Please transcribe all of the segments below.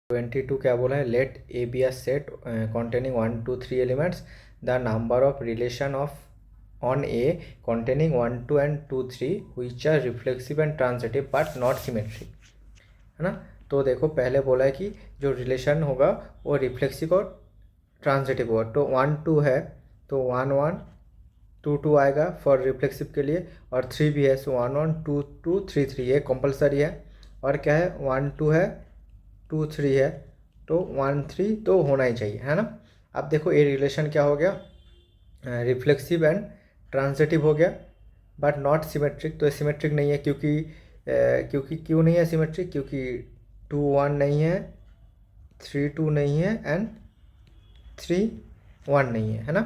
22 क्या बोला है, let A be a set containing 1 2 3 elements, the number of relation of on A containing 1 2 and 2 3 which are reflexive and transitive but not symmetric, है ना। तो देखो पहले बोला है कि जो रिलेशन होगा वो रिफ्लेक्सिव और ट्रांजिटिव होगा। तो 1 2 है तो 1 1 2 2 आएगा फॉर रिफ्लेक्सिव के लिए, और 3 भी है सो 1 1 2 2 3 3 ये कंपलसरी है। और क्या है 1 2 है 2 3 है तो 1 3 तो होना ही चाहिए, है ना। अब देखो ये रिलेशन क्या हो गया, रिफ्लेक्सिव एंड ट्रांजिटिव हो गया बट नॉट सिमेट्रिक। तो सिमेट्रिक नहीं है क्योंकि क्यों नहीं है सिमेट्रिक, क्योंकि 2 1 नहीं है, 3 2 नहीं है एंड 3 1 नहीं है ना।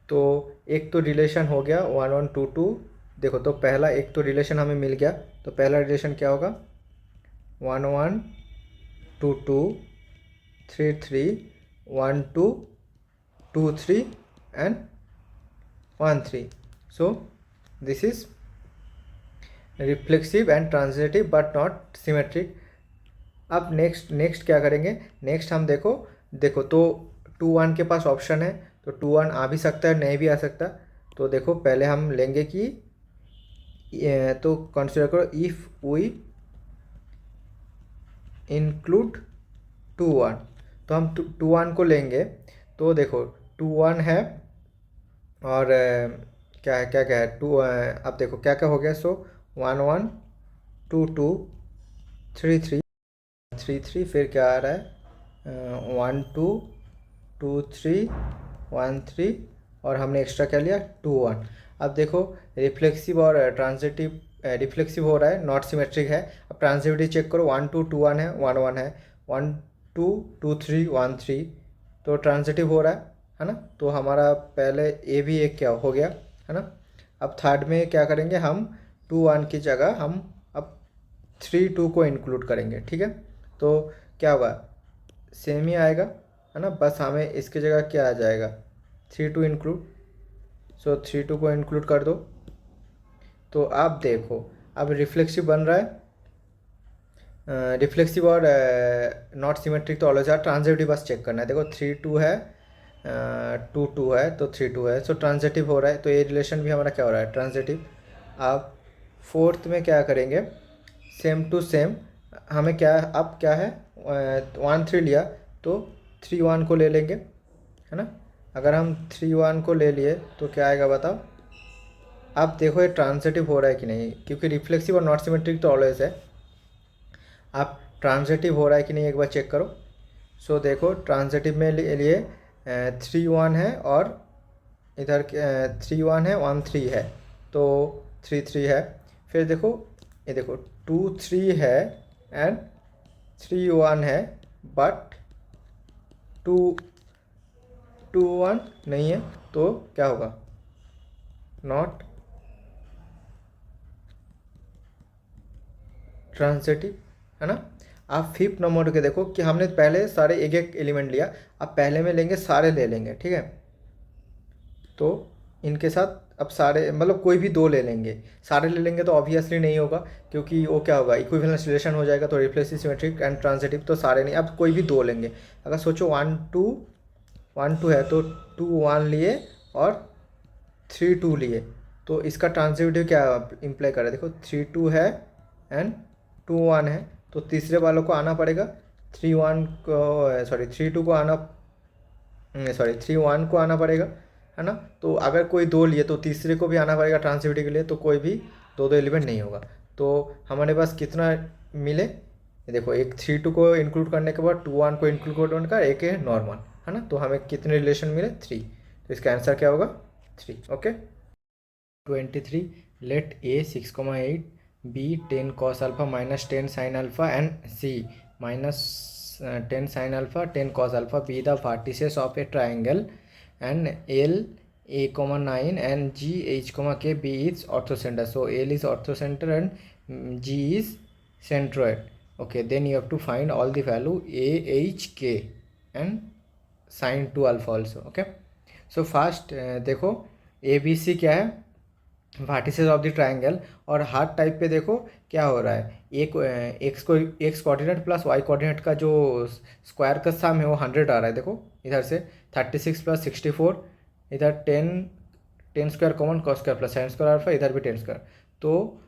तो एक तो रिलेशन हो गया 1 1 2 2। देखो तो पहला एक तो रिलेशन हमें मिल गया, तो पहला रिलेशन क्या होगा 1 1 2 2 3 3 1 2 2 3 and 1 3। so this is reflexive and transitive but not symmetric। अब नेक्स्ट क्या करेंगे, नेक्स्ट हम देखो देखो तो 2 1 के पास ऑप्शन है, तो 2 1 आ भी सकता है नहीं भी आ सकता। तो देखो पहले हम लेंगे कि तो कंसिडर करो इफ़ वी इंक्लूड 2 1, तो हम 2 1 को लेंगे। तो देखो 2 1 है और क्या है क्या क्या है 2 अब देखो क्या क्या हो गया। सो 1 1 2 2 3 3 3 3 फिर क्या आ रहा है 1 2 2 3 1 3 और हमने एक्स्ट्रा क्या लिया 2 1। अब देखो रिफ्लेक्सिव और ट्रांजिटिव, रिफ्लेक्सिव हो रहा है नॉट सिमेट्रिक है। अब ट्रांजिटिविटी चेक करो 1 2 2 1 है 1 1 है 1 2 2 3 1 3, तो ट्रांजिटिव हो रहा है ना। तो हमारा पहले ए भी एक क्या हो गया, है ना। अब थर्ड में क्या करेंगे हम 2 1 की जगह हम अब 3 2 को इंक्लूड करेंगे, ठीक है। तो क्या होगा सेम ही आएगा, है ना, बस हमें इसकी जगह क्या आ जाएगा 3 2 इंक्लूड। सो 3 2 को इंक्लूड कर दो। तो आप देखो अब रिफ्लेक्सिव बन रहा है, रिफ्लेक्सिव और नॉट सिमेट्रिक तो ऑलवेज है, ट्रांजिटिव बस चेक करना है। देखो 3 2 है 2 2 है तो 3 2 है, सो ट्रांजिटिव हो रहा है, तो ये रिलेशन भी हमारा क्या हो रहा है ट्रांजिटिव। अब फोर्थ में क्या करेंगे सेम टू सेम, हमें क्या अब क्या है 1 3 लिया तो 3 1 को ले लेंगे, है ना। अगर हम 3 1 को ले लिए तो क्या आएगा बताओ। अब देखो ये ट्रांजिटिव हो रहा है कि नहीं, क्योंकि रिफ्लेक्सिव और नॉट सिमेट्रिक तो ऑलवेज है। आप ट्रांजिटिव हो रहा है कि नहीं एक बार चेक करो। सो देखो ट्रांजिटिव में लिए 3 1 है और इधर 3 1 है 1 3 है तो 3 3 है। फिर देखो ये देखो 2 3 है एंड 3 1 है बट 2 2 1 नहीं है, तो क्या होगा नॉट ट्रांजिटिव, है ना। आप फिफ्थ नंबर के देखो कि हमने पहले सारे एक एक एलिमेंट लिया, अब पहले में लेंगे सारे ले लेंगे, ठीक है। तो इनके साथ अब सारे मतलब कोई भी दो ले लेंगे, सारे ले लेंगे तो ऑब्वियसली नहीं होगा, क्योंकि वो क्या होगा इक्विवेलेंस रिलेशन हो जाएगा। तो रिफ्लेक्सिव सिमेट्रिक एंड ट्रांजिटिव तो सारे नहीं, अब कोई भी दो लेंगे। अगर सोचो 1 2 है तो 2 1 लिए और 3 2 लिए, तो इसका ट्रांजिटिव क्या इम्प्लाई कर रहा है देखो 3 2 है एंड 2 1 है, तो तीसरे वालों को आना पड़ेगा 3 1 को, सॉरी 3 2 को आना, सॉरी 3 1 को आना पड़ेगा, है ना। तो अगर कोई दो लिए तो तीसरे को भी आना पड़ेगा ट्रांसिटिविटी के लिए, तो कोई भी दो दो एलिमेंट नहीं होगा। तो हमारे पास कितना मिले ये देखो, एक 3 2 को इंक्लूड करने के बाद 2 1 को इंक्लूड करने का एक है नॉर्मल, है ना। तो हमें कितने रिलेशन मिले 3, तो इसका आंसर क्या होगा 3। Okay 23 late A 6,8 B 10 cos alpha minus 10 sin alpha and c minus 10 sin alpha 10 cos alpha be the vertices of a triangle and L a comma 9 and G h comma k be its orthocenter. So L is orthocenter and G is centroid. Okay, then you have to find all the value a h k and sin 2 alpha also. Okay, so first देखो a b c क्या है vertices of the triangle, और heart type पे देखो क्या हो रहा है, एक x coordinate plus y coordinate का जो स्क्वायर का सम है वो 100 आ रहा है। देखो इधर से 36 प्लस 64, इधर 10 square common, cos square plus sine square alpha, इधर भी 10 स्क्वायर। तो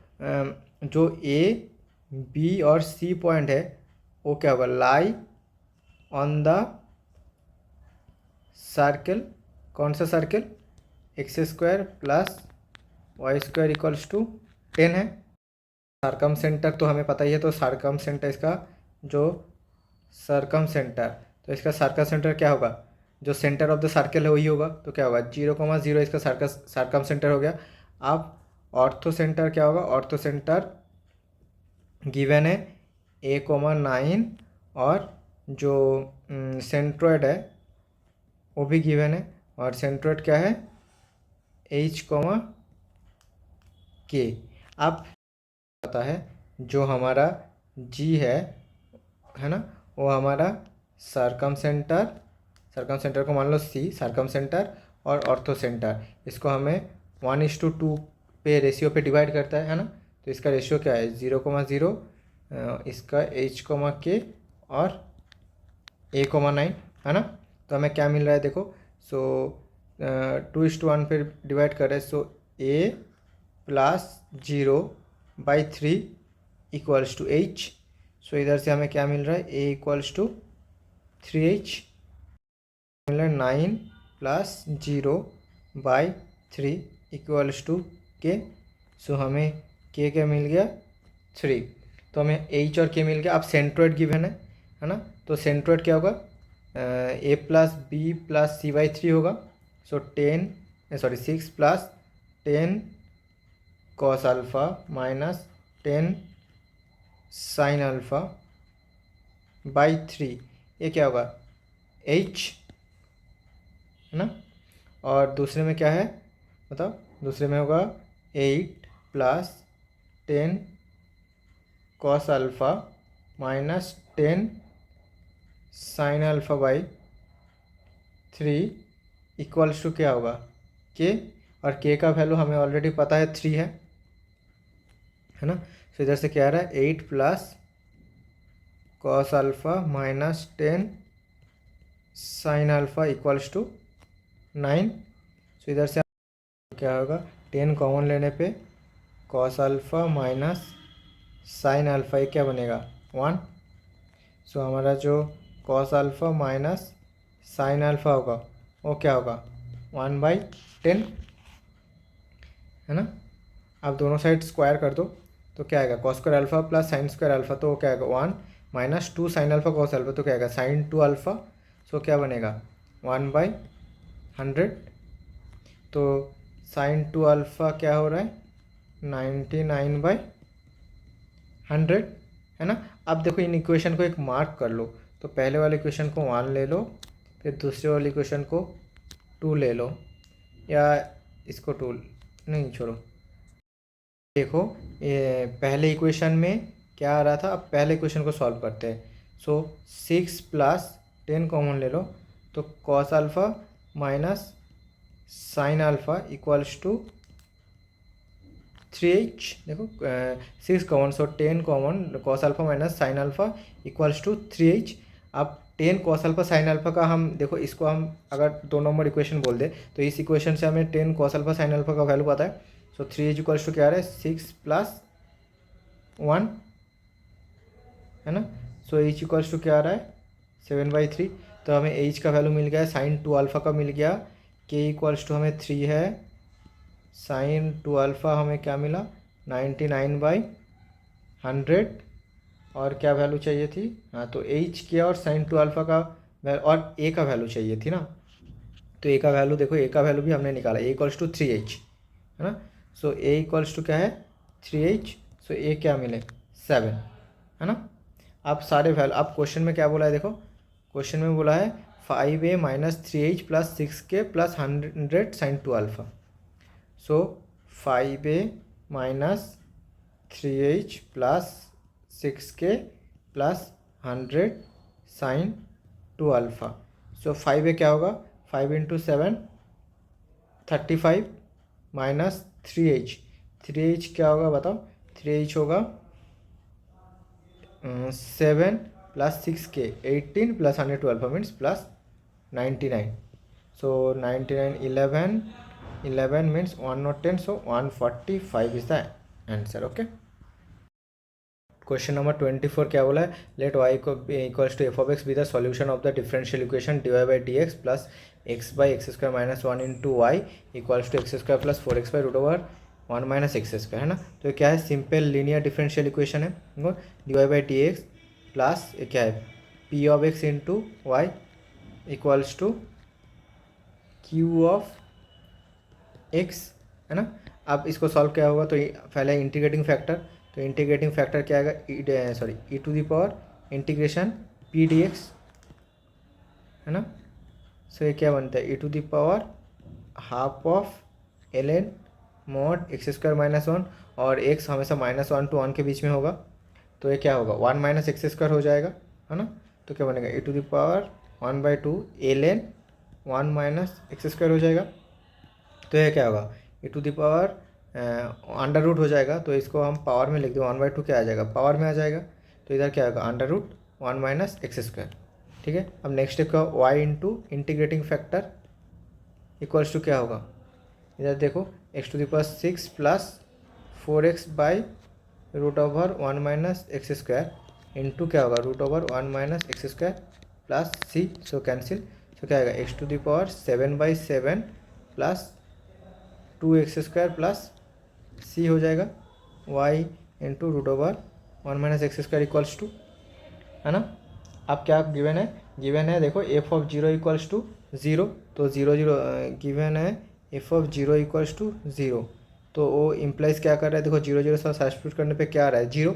जो ए बी और सी पॉइंट है वो क्या होगा, लाई ऑन द सर्कल, कौन सा circle, x square plus y square equals to 10 है। सरकम सेंटर तो हमें पता ही है, तो सरकम सेंटर इसका जो सरकम सेंटर, तो इसका सरकम सेंटर क्या होगा, जो सेंटर ऑफ द सर्कल है वही होगा, तो क्या होगा 0,0 इसका सरकम सेंटर हो गया। अब ऑर्थो सेंटर क्या होगा, ऑर्थो सेंटर गिवन है A,9, और जो सेंट्रोइड है वो भी गिवन है, और सेंट्रोइड क्या है H,K। अब पता है जो हमारा G है ना, वो हमारा सरकम सेंटर को मान लो C सरकम सेंटर, और ऑर्थो सेंटर इसको हमें 1:2 पे रेशियो पे डिवाइड करता है ना। तो इसका रेशियो क्या है 0,0, इसका H,K और A,9 है ना। तो हमें क्या मिल रहा है देखो, सो 2:1 पे डिवाइड कर रहे हैं, so A plus 0/3 equals to H। So इधर से हमें क्या मिल रहा है, A इक्वल्स टू 3H मिल रहा है, 9 प्लस 0/3 इक्वल्स टू K। सो हमें K क्या मिल गया 3, तो हमें H और K मिल गया। अब सेंट्रोइड गिवन है ना, तो सेंट्रोइड क्या होगा, A plus B plus C/3 होगा। सो 6 plus 10 cos alpha minus 10 sine alpha by 3, ये क्या होगा H है ना। और दूसरे में क्या है बताओ, दूसरे में होगा 8 plus 10 cos alpha minus 10 sine alpha by 3 equals to क्या होगा K, और K का वैल्यू हमें ऑलरेडी पता है 3 है ना। तो इधर से क्या आ रहा है 8 plus cos alpha minus 10 sine alpha equals to 9। So इधर से क्या होगा 10 कॉमन लेने पे cos alpha minus sine alpha, ये क्या बनेगा 1। सो हमारा जो cos alpha minus sine alpha होगा वो क्या होगा 1/10 है ना। आप दोनों साइड स्क्वायर कर दो तो क्या आएगा cos square alpha plus sine square alpha, तो क्या आएगा 1 minus 2 sine alpha cos alpha, तो क्या आएगा साइन 2 अल्फ़ा। सो क्या बनेगा 1/100। तो साइन 2 अल्फ़ा क्या हो रहा है 99/100 है ना। अब देखो इन इक्वेशन को एक मार्क कर लो, तो पहले वाले इक्वेशन को 1 ले लो, फिर दूसरे वाले इक्वेशन को 2 ले लो, या इसको 2 नहीं छोड़ो। देखो ये पहले इक्वेशन में क्या आ रहा था, अब पहले इक्वेशन को सॉल्व करते हैं। सो 6 प्लस 10 कॉमन ले लो, तो cos alpha minus sine alpha equals to 3H। देखो 6 common, so 10 common, cos alpha minus sine alpha equals to 3H। अब 10 कॉस अल्फ़ा साइन अल्फ़ा का हम देखो, इसको हम अगर 2 नंबर इक्वेशन बोल दे तो इस इक्वेशन से हमें 10 कॉस अल्फ़ा साइन अल्फ़ा का वैल्यू पता है। सो 3H इक्वल्स टू क्या आ रहा है 6 प्लस 1 है ना। सो H इक्वल्स टू क्या आ रहा है 7/3। तो हमें H का वैल्यू मिल गया, साइन 2 अल्फ़ा का मिल गया, K इक्वल्स टू हमें 3 है, साइन 2 अल्फ़ा हमें क्या मिला 99/100, और क्या वैल्यू चाहिए थी, हाँ तो H किया और साइन 2 अल्फ़ा का और A का वैल्यू चाहिए थी ना। तो A का वैल्यू देखो, A का वैल्यू भी हमने निकाला, A इक्वल्स टू 3H है ना। सो A इक्वल्स टू क्या है 3H। सो A क्या मिले 7 है ना। अब सारे वैल्यू, अब क्वेश्चन में क्या बोला है देखो, क्वेश्चन में बोला है 5A minus 3H plus 6K plus 100 sine 2 alpha. So 5A minus 3H plus 6K plus 100 sine 2 alpha. So 5A क्या होगा 5 × 7 35 माइनस 3h क्या होगा बताओ, 3h होगा 7 plus 6k 18 plus 112 means plus 99. So 99 11 means 110, so 145 is the answer. Okay. Question number 24 क्या बोला है, let y equals to f of x be the solution of the differential equation d y by d x plus x by x square minus 1 into Y equals to x square plus 4x by root over 1 minus x square, है ना। तो ये क्या है, simple linear differential equation है। D y by d x plus ये क्या है, P of X into Y equals to Q of X, है ना। अब इसको सॉल्व क्या होगा, तो पहले इंटीग्रेटिंग फैक्टर, तो इंटीग्रेटिंग फैक्टर क्या आएगा, E to the power integration P D X, है ना। सो ये क्या बनता है, E to the power half of L N mod X square minus 1, और एक्स हमेशा -1 to 1 के बीच में होगा, तो ये क्या होगा 1 माइनस एक्स स्क्वायर हो जाएगा, है ना। तो क्या बनेगा, E to the power 1/2 L N 1 minus x square हो जाएगा। तो ये क्या होगा, E to the power under root हो जाएगा, तो इसको हम पावर में लिख दें, 1/2 क्या आ जाएगा, पावर में आ जाएगा। तो इधर क्या होगा, under root 1 minus x square, ठीक है। अब नेक्स्ट स्टेप का Y into integrating factor equals to क्या होगा, इधर देखो x to the power 6 plus 4x by root over 1 minus x square into क्या होगा, root over 1 minus x square plus C, so cancel. So क्या आएगा, X to the power 7/7 plus 2x square plus C हो जाएगा, y into root over 1 minus x square equals to, है ना। अब क्या गिवन है, गिवन है देखो एफ ऑफ 0 इक्वल्स टू 0, तो 0 0 गिवन है एफ ऑफ 0 इक्वल्स टू 0, तो वो इम्प्लाइज क्या कर रहा है, देखो 0 0 से सब्स्टिट्यूट करने पे क्या आ रहा है 0,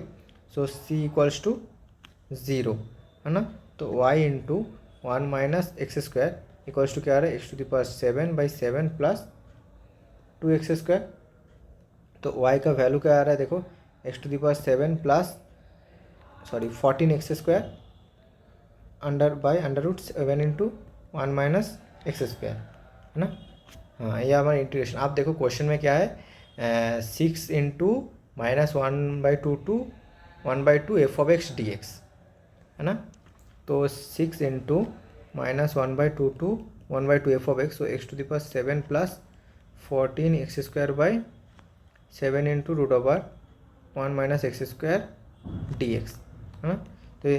सो सी इक्वल्स टू 0, है ना। तो y into 1 minus x square equals to क्या आ रहा है, x to the power 7/7 plus 2x square. तो y का वैल्यू क्या आ रहा है, देखो x to the power 7 plus 14x square under root 7 into 1 minus x square, है ना। हाँ, ये हमारा इंटीग्रेशन। आप देखो क्वेश्चन में क्या है, 6 into -1/2 to 1/2 F of X D X, है ना। तो 6 into -1/2 to 1/2 F of X, तो X to the power 7 plus 14x square by 7 into root over 1 minus x square D X, है ना। तो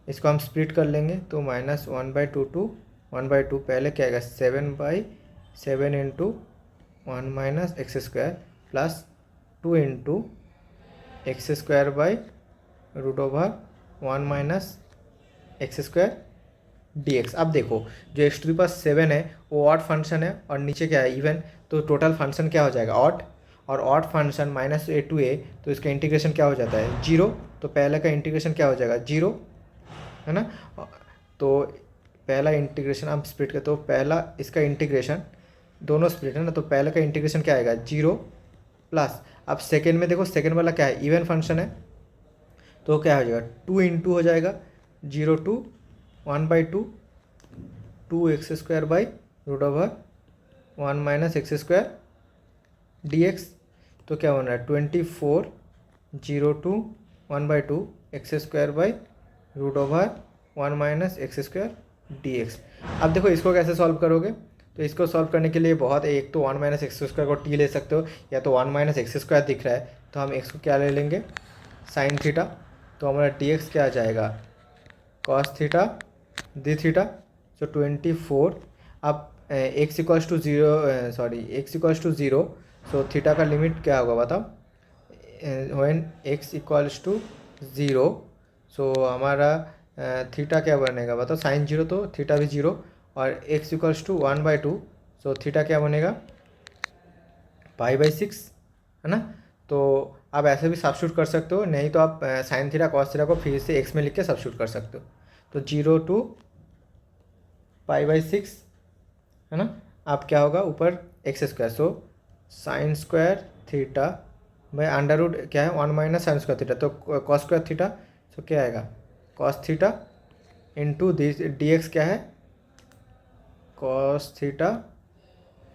इसको हम स्प्लिट कर लेंगे, तो -1/2 टू 1/2 पहले क्या आएगा 7/7 into 1 minus x square plus 2 into x square by root over 1 minus x square D x. अब देखो जो एक्स टू द पावर 7 है वो ऑड फंक्शन है और नीचे क्या है इवन, तो टोटल फंक्शन क्या हो जाएगा ऑड, और odd function -a to a, तो इसका इंटीग्रेशन क्या हो जाता है 0, तो पहले का इंटीग्रेशन क्या हो जाएगा 0, है ना। तो पहला इंटीग्रेशन हम स्प्लिट करते, तो पहला इसका इंटीग्रेशन दोनों स्प्लिट है ना, तो पहले का इंटीग्रेशन क्या आएगा 0 प्लस, अब सेकेंड में देखो सेकेंड वाला क्या है इवन फंक्शन है, तो क्या हो जाएगा 2 इंटू हो जाएगा 0 to 1/2 2x square by root over 1 minus x square D x. तो क्या बन रहा है 24 0 to 1/2 x square by root over 1 minus x square D x. अब देखो इसको कैसे सॉल्व करोगे, तो इसको सॉल्व करने के लिए बहुत, एक तो 1 माइनस एक्स स्क्वायर को टी ले सकते हो, या तो 1 माइनस एक्स स्क्वायर दिख रहा है तो हम एक्स को क्या ले लेंगे साइन थीटा, तो हमारा डी एक्स क्या आ जाएगा cos theta d theta. So 24, अब x equals to 0, so theta का लिमिट क्या होगा बताओ, when x equals to 0, so हमारा थीटा क्या बनेगा बताओ, साइन 0 तो थीटा भी 0, और x equals to 1/2, so theta क्या बनेगा π/6, है ना। तो आप ऐसे भी सब्स्टिट्यूट कर सकते हो, नहीं तो आप साइन थीटा कॉस थीटा को फिर से एक्स में लिख के सब्स्टिट्यूट कर सकते हो, तो 0 to π/6, है ना। आप क्या होगा ऊपर x square, so sine square theta by under root क्या है 1 माइनस साइन स्क्वायर थीटा, तो कॉस स्क्वायर थीटा, सो क्या आएगा cos theta into d x क्या है cos theta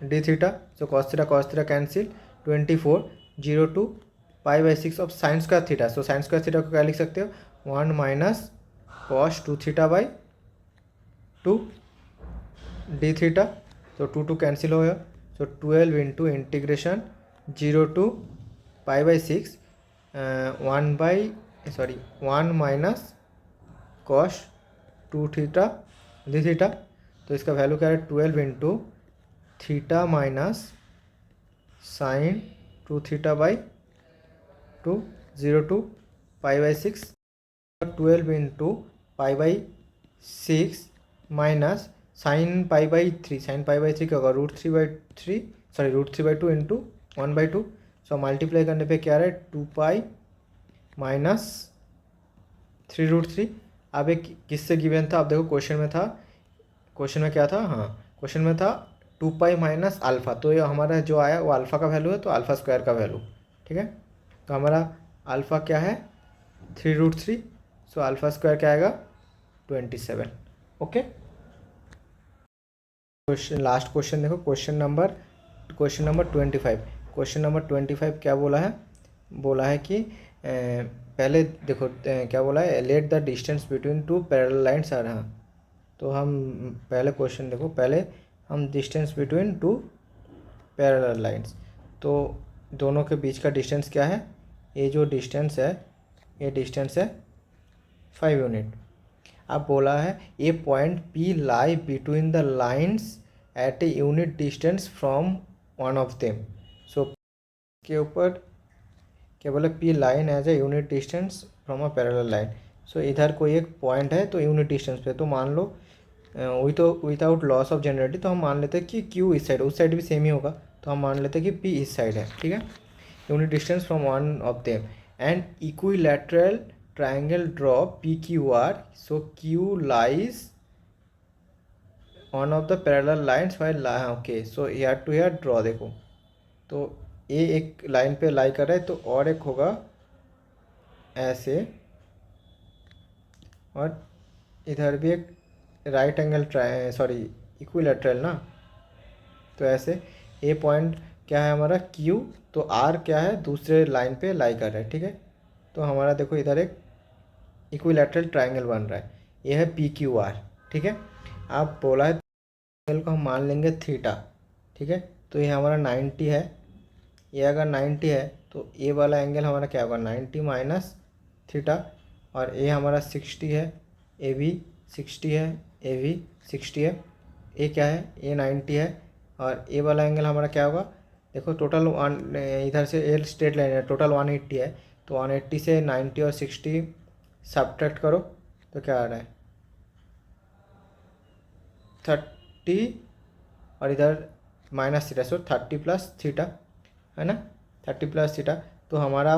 d theta, so cos theta cancel, 24 zero to pi by 6 of sine square theta. So sine square theta को क्या लिख सकते हो 1 minus cos 2 theta by 2 d theta. तो 2 cancel हो गया। So 12 into integration 0 to pi by 6 1 minus cos 2 theta d theta. तो इसका वैल्यू क्या है 12 into theta minus sine 2 theta by 2 0 to pi by 6। 12 into pi by 6 minus sine pi by 3। Sine pi by 3 क्या होगा √3/2 into 1/2। So multiply करने पे क्या रहा है 2 पाई माइनस 3√3। अब एक किससे गिवन था, अब देखो क्वेश्चन में था, क्वेश्चन में क्या था, हाँ क्वेश्चन में था 2 पाई माइनस अल्फ़ा। तो ये हमारा जो आया वो अल्फ़ा का वैल्यू है, तो अल्फ़ा स्क्वायर का वैल्यू, ठीक है। तो हमारा अल्फ़ा क्या है 3√3। सो अल्फ़ा स्क्वायर क्या आएगा 27। ओके, क्वेश्चन लास्ट क्वेश्चन देखो, क्वेश्चन नंबर 25। क्वेश्चन नंबर 25 क्या बोला है कि पहले देखो क्या बोला है, let the distance between two parallel lines r. हाँ, तो हम पहले क्वेश्चन देखो, पहले हम distance between two parallel lines, तो दोनों के बीच का डिस्टेंस क्या है, ये जो डिस्टेंस है ये डिस्टेंस है 5 यूनिट। अब बोला है a point P lie between the lines at a unit distance from one of them. So के ऊपर क्या बोला P line as a unit distance from a parallel line. So इधर कोई एक पॉइंट है तो यूनिट डिस्टेंस पे, तो मान लो विदाउट लॉस ऑफ जनरलिटी तो हम मान लेते हैं कि क्यू इस साइड, उस साइड भी सेम ही होगा, तो हम मान लेते हैं कि पी इस साइड है, ठीक है। Unit distance from one of them and equilateral triangle draw P Q R. So Q lies on of the parallel lines while, okay. So here to here draw, देखो तो ए एक लाइन पे लाई कर रहा है, तो और एक होगा ऐसे, और इधर भी एक राइट एंगल इक्विलैटरल ना, तो ऐसे ए पॉइंट क्या है हमारा क्यू, तो आर क्या है दूसरे लाइन पे लाई कर रहा है, ठीक है। तो हमारा देखो इधर एक इक्विलैटरल ट्राइंगल बन रहा है, ये है पी क्यू आर, ठीक है। आप बोला है एंगल को हम मान लेंगे थीटा, ठीक है। तो ये हमारा 90 है, ये अगर 90 है तो ए वाला एंगल हमारा क्या होगा 90 माइनस थीटा, और ए हमारा 60 है, ए भी 60 है, ए भी 60 है, ए क्या है ए 90 है, और ए वाला एंगल हमारा क्या होगा, देखो टोटल वन, इधर से ए स्ट्रेट लाइन है, टोटल 180 है, तो 180 से 90 और 60 सब्ट्रैक्ट करो तो क्या आ रहा है 30, और इधर माइनस थीटा, सो 30 प्लस थीटा है ना, 30 प्लस थीटा। तो हमारा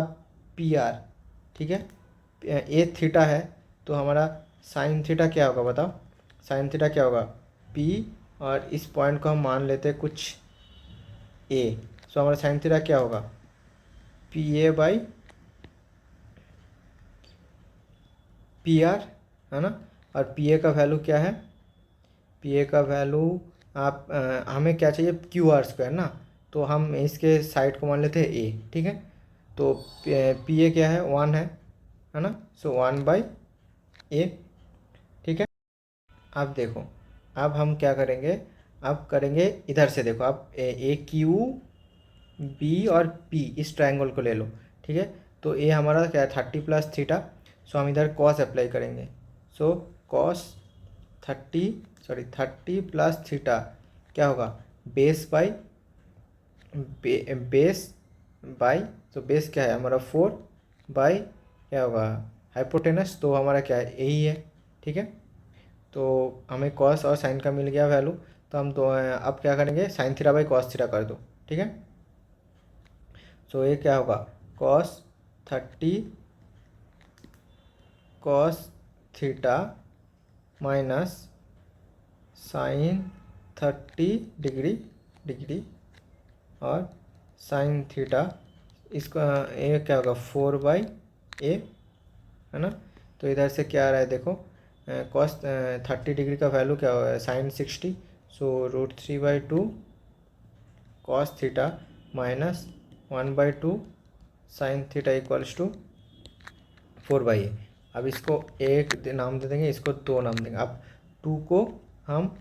पी आर, ठीक है, ए थीटा है, तो हमारा साइन थीटा क्या होगा बताओ, साइन थीटा क्या होगा पी, और इस पॉइंट को हम मान लेते हैं कुछ ए। सो हमारा साइन थीटा क्या होगा P A by P R, है ना। और पी ए का वैल्यू क्या है, पी ए का वैल्यू आप हमें क्या चाहिए क्यू आर स्क्वायर ना, तो हम इसके साइड को मान लेते हैं ए, ठीक है। तो पी ए क्या है 1 है ना, सो 1/a, ठीक है। अब देखो, अब हम क्या करेंगे, अब करेंगे इधर से, देखो अब ए क्यू बी और पी इस ट्रायंगल को ले लो, ठीक है। तो ए हमारा क्या है 30 प्लस थीटा, सो हम इधर कॉस अप्लाई करेंगे, सो कॉस 30 प्लस थीटा क्या होगा बेस बाई तो बेस क्या है हमारा 4 बाई क्या होगा हाइपोटेनस, तो हमारा क्या है यही है, ठीक है। तो हमें कॉस और साइन का मिल गया वैल्यू, तो हम अब क्या करेंगे sign theta by cos theta कर दो, ठीक है। सो ये क्या होगा cos 30 cos theta minus sine 30 degree और साइन थीटा, इसका ये क्या होगा 4/a, है ना। तो इधर से क्या आ रहा है देखो cos 30 डिग्री का वैल्यू क्या होगा sine 60, so √3/2 cos theta minus 1/2 sine theta equals to 4/a। अब इसको एक नाम दे देंगे, इसको 2 नाम देंगे। अब 2 को हम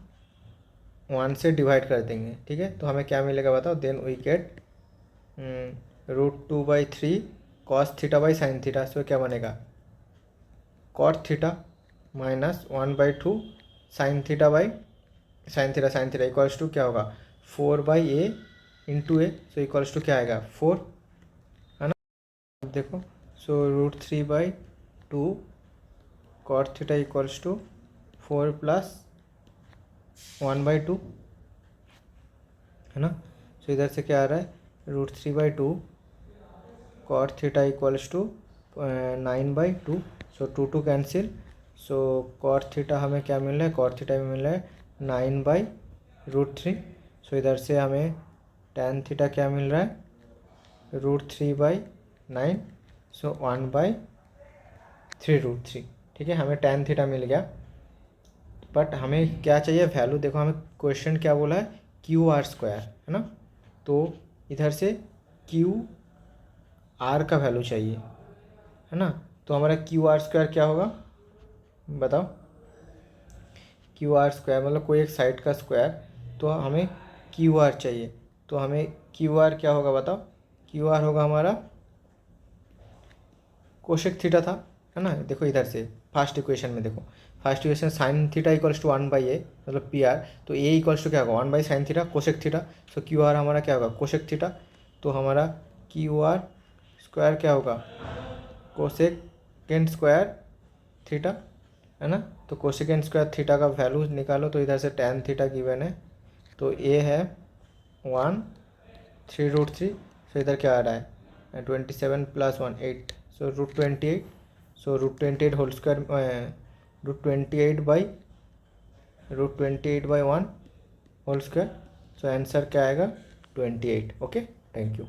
1 से डिवाइड कर देंगे, ठीक है। तो हमें क्या मिलेगा बताओ, then we get √2/3 cos theta by sine theta. इसमें क्या बनेगा, cot theta minus 1/2 sine theta by sine theta equals to क्या होगा, 4/a into a. So equals to क्या आएगा, 4, है ना। अब देखो, so √3/2 cot theta equals to 4 plus 1/2, है ना। सो इधर से क्या आ रहा है, √3/2 cot theta equals to 9/2। So 2 cancel. So cot theta हमें क्या मिल रहा है, कॉट थीटा में मिल रहा है 9/√3। सो इधर से हमें tan थीटा क्या मिल रहा है, √3/9। सो 1/3√3, ठीक है। हमें tan थीटा मिल गया, बट हमें क्या चाहिए वैल्यू। देखो हमें क्वेश्चन क्या बोला है, QR², है ना। तो इधर से QR का वैल्यू चाहिए, है ना। तो हमारा QR² क्या होगा बताओ, QR² मतलब कोई एक साइड का स्क्वायर। तो हमें QR चाहिए, तो हमें QR क्या होगा बताओ, QR होगा हमारा कोशेक थीटा था, है ना। देखो इधर से फर्स्ट इक्वेशन में देखो, first equation sine theta equals to 1/a मतलब PR। तो a इक्वल्स टू क्या होगा, 1/sin थीटा कोशेक थीटा। सो QR हमारा क्या होगा, कोशेक थीटा। तो हमारा QR² क्या होगा, कोसेकेंड स्क्वायर थीटा, है ना। तो कोसेकेंड स्क्वायर थीटा का वैल्यू निकालो। तो इधर से tan थीटा गिवन है, तो a है 1/3√3। सो इधर क्या आ रहा है, 27 + 1 8, so √28। So √28 whole square, √28/1 whole square. So answer क्या आएगा, 28। Okay, thank you.